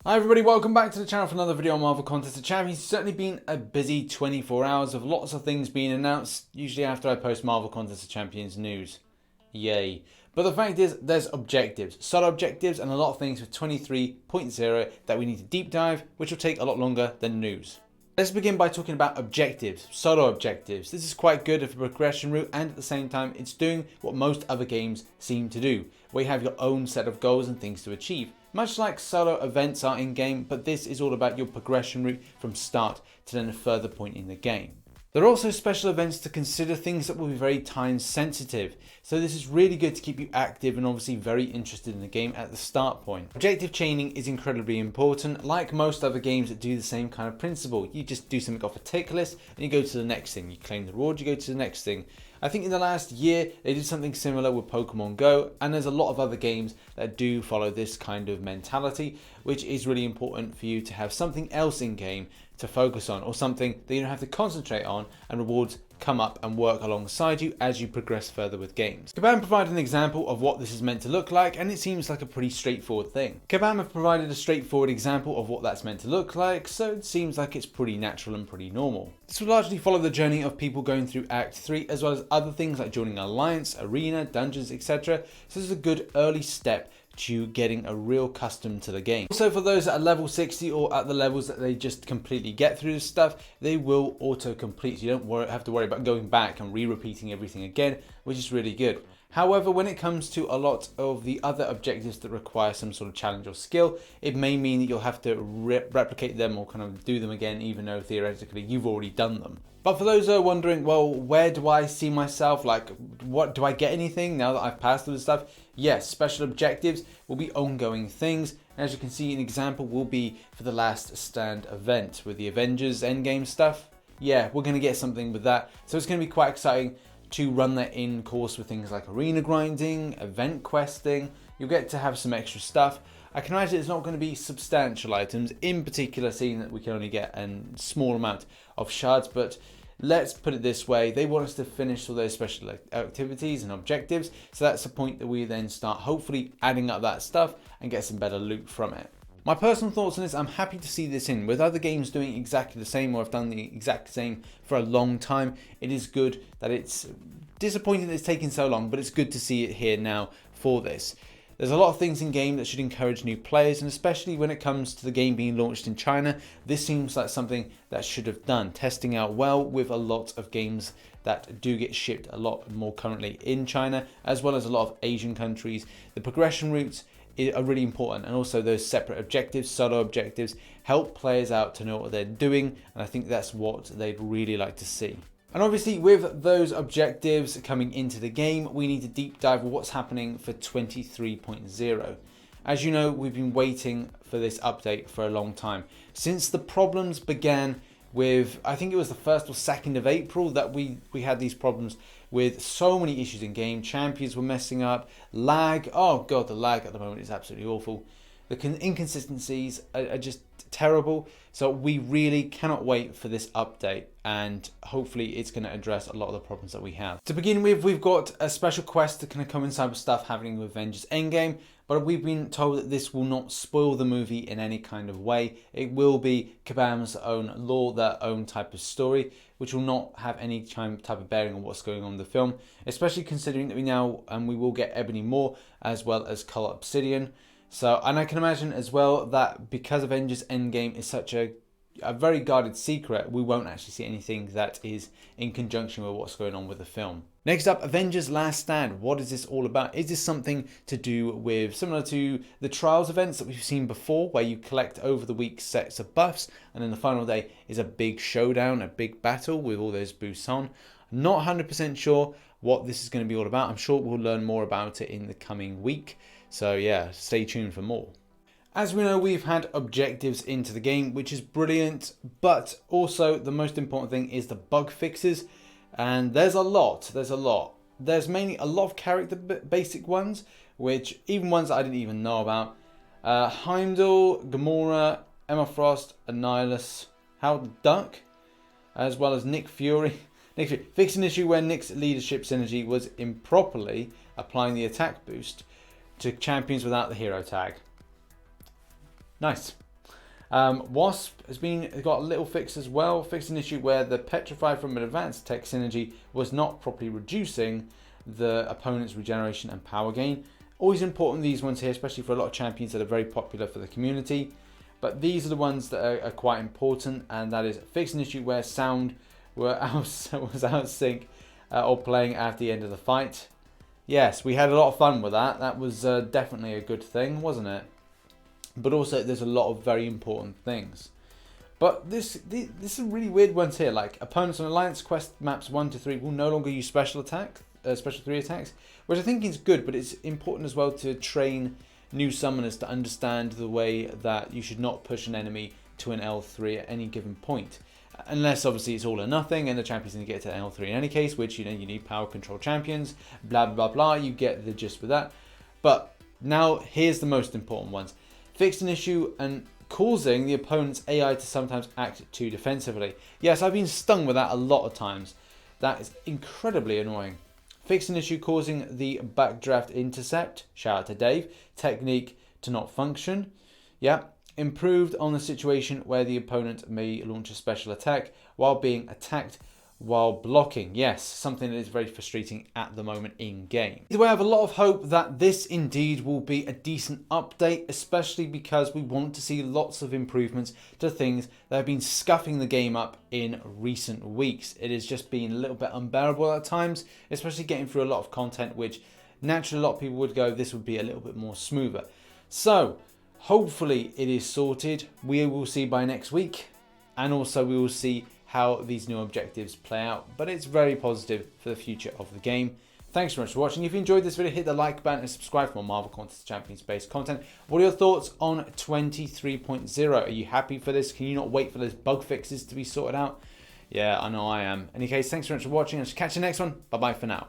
Hi everybody, welcome back to the channel for another video on Marvel Contest of Champions. It's certainly been a busy 24 hours of lots of things being announced, usually after I post Marvel Contest of Champions news. Yay. But the fact is, there's objectives, solo objectives, and a lot of things for 23.0 that we need to deep dive, which will take a lot longer than news. Let's begin by talking about objectives, solo objectives. This is quite good of a progression route, and at the same time, it's doing what most other games seem to do, where you have your own set of goals and things to achieve. Much like solo events are in game, but this is all about your progression route from start to then a further point in the game. There are also special events to consider, things that will be very time sensitive. So this is really good to keep you active and obviously very interested in the game at the start point. Objective chaining is incredibly important. Like most other games that do the same kind of principle, you just do something off a tick list and you go to the next thing. You claim the reward, you go to the next thing. I think in the last year they did something similar with Pokemon Go, and there's a lot of other games that do follow this kind of mentality, which is really important for you to have something else in game to focus on, or something that you don't have to concentrate on, and rewards come up and work alongside you as you progress further with games. Kabam provided an example of what this is meant to look like, and it seems like a pretty straightforward thing. Kabam have provided a straightforward example of what that's meant to look like, so it seems like it's pretty natural and pretty normal. This will largely follow the journey of people going through Act 3, as well as other things like joining Alliance, Arena, Dungeons, etc. So this is a good early step to getting a real custom to the game. Also, for those that are level 60 or at the levels that they just completely get through this stuff, they will auto complete, so you don't have to worry about going back and re-repeating everything again, which is really good. However, when it comes to a lot of the other objectives that require some sort of challenge or skill, it may mean that you'll have to replicate them or kind of do them again, even though theoretically you've already done them. But for those who are wondering, well, where do I see myself? Like, what do I get anything now that I've passed through the stuff? Yes, special objectives will be ongoing things. As you can see, an example will be for the Last Stand event with the Avengers Endgame stuff. Yeah, we're going to get something with that. So it's going to be quite exciting to run that in course with things like arena grinding, event questing. You'll get to have some extra stuff. I can imagine it's not going to be substantial items, in particular seeing that we can only get a small amount of shards, but let's put it this way, they want us to finish all those special activities and objectives, so that's the point that we then start hopefully adding up that stuff and get some better loot from it. My personal thoughts on this, I'm happy to see this in. With other games doing exactly the same, or have done the exact same for a long time, it is good that it's disappointing that it's taking so long, but it's good to see it here now for this. There's a lot of things in game that should encourage new players, and especially when it comes to the game being launched in China, this seems like something that should have done, testing out well with a lot of games that do get shipped a lot more currently in China, as well as a lot of Asian countries. The progression routes are really important, and also those separate objectives, solo objectives, help players out to know what they're doing, and I think that's what they'd really like to see. And obviously with those objectives coming into the game, we need to deep dive what's happening for 23.0. As you know, we've been waiting for this update for a long time. Since the problems began with, I think it was the 1st or 2nd of April that we had these problems with so many issues in game. Champions were messing up, lag, oh god, the lag at the moment is absolutely awful. The inconsistencies are just terrible. So we really cannot wait for this update, and hopefully it's going to address a lot of the problems that we have. To begin with, we've got a special quest that can coincide with stuff happening with Avengers Endgame, but we've been told that this will not spoil the movie in any kind of way. It will be Kabam's own lore, their own type of story, which will not have any type of bearing on what's going on in the film, especially considering that we will get Ebony Maw as well as Color Obsidian. So, and I can imagine as well that because Avengers Endgame is such a very guarded secret, we won't actually see anything that is in conjunction with what's going on with the film. Next up, Avengers Last Stand. What is this all about? Is this something to do with, similar to the Trials events that we've seen before, where you collect over the week sets of buffs, and then the final day is a big showdown, a big battle with all those boosts on? Not 100% sure what this is going to be all about. I'm sure we'll learn more about it in the coming week. So yeah, stay tuned for more. As we know, we've had objectives into the game, which is brilliant, but also the most important thing is the bug fixes, and there's a lot. There's mainly a lot of character basic ones, which even ones that I didn't even know about. Heimdall, Gamora, Emma Frost, Annihilus, Howard Duck, as well as Nick Fury. Fixed an issue where Nick's leadership synergy was improperly applying the attack boost to champions without the hero tag. Nice. Wasp has got a little fix as well, fixed an issue where the Petrify from an advanced tech synergy was not properly reducing the opponent's regeneration and power gain. Always important, these ones here, especially for a lot of champions that are very popular for the community. But these are the ones that are quite important, and that is fixed an issue where sound was out of sync or playing at the end of the fight. Yes, we had a lot of fun with that. That was definitely a good thing, wasn't it? But also, there's a lot of very important things. But this is really weird ones here. Like, opponents on Alliance Quest maps 1 to 3 will no longer use special 3 attacks, which I think is good, but it's important as well to train new summoners to understand the way that you should not push an enemy to an L3 at any given point. Unless obviously it's all or nothing and the champion's going to get to L3 in any case, which, you know, you need power control champions, blah, blah, blah, you get the gist with that. But now here's the most important ones. Fixed an issue and causing the opponent's AI to sometimes act too defensively. Yes, I've been stung with that a lot of times. That is incredibly annoying. Fixed an issue causing the backdraft intercept, shout out to Dave, technique to not function. Yeah. Improved on the situation where the opponent may launch a special attack while being attacked while blocking. Yes, something that is very frustrating at the moment in game. Either way, I have a lot of hope that this indeed will be a decent update, especially because we want to see lots of improvements to things that have been scuffing the game up in recent weeks. It has just been a little bit unbearable at times, especially getting through a lot of content, which naturally a lot of people would go, this would be a little bit more smoother. So hopefully it is sorted. We will see by next week, and also we will see how these new objectives play out, but it's very positive for the future of the game. Thanks so much for watching. If you enjoyed this video, hit the like button and subscribe for more Marvel Contest Champions based content. What are your thoughts on 23.0? Are you happy for this? Can you not wait for those bug fixes to be sorted out? Yeah, I know I am. In any case, thanks so much for watching. I'll catch you next one. Bye bye for now.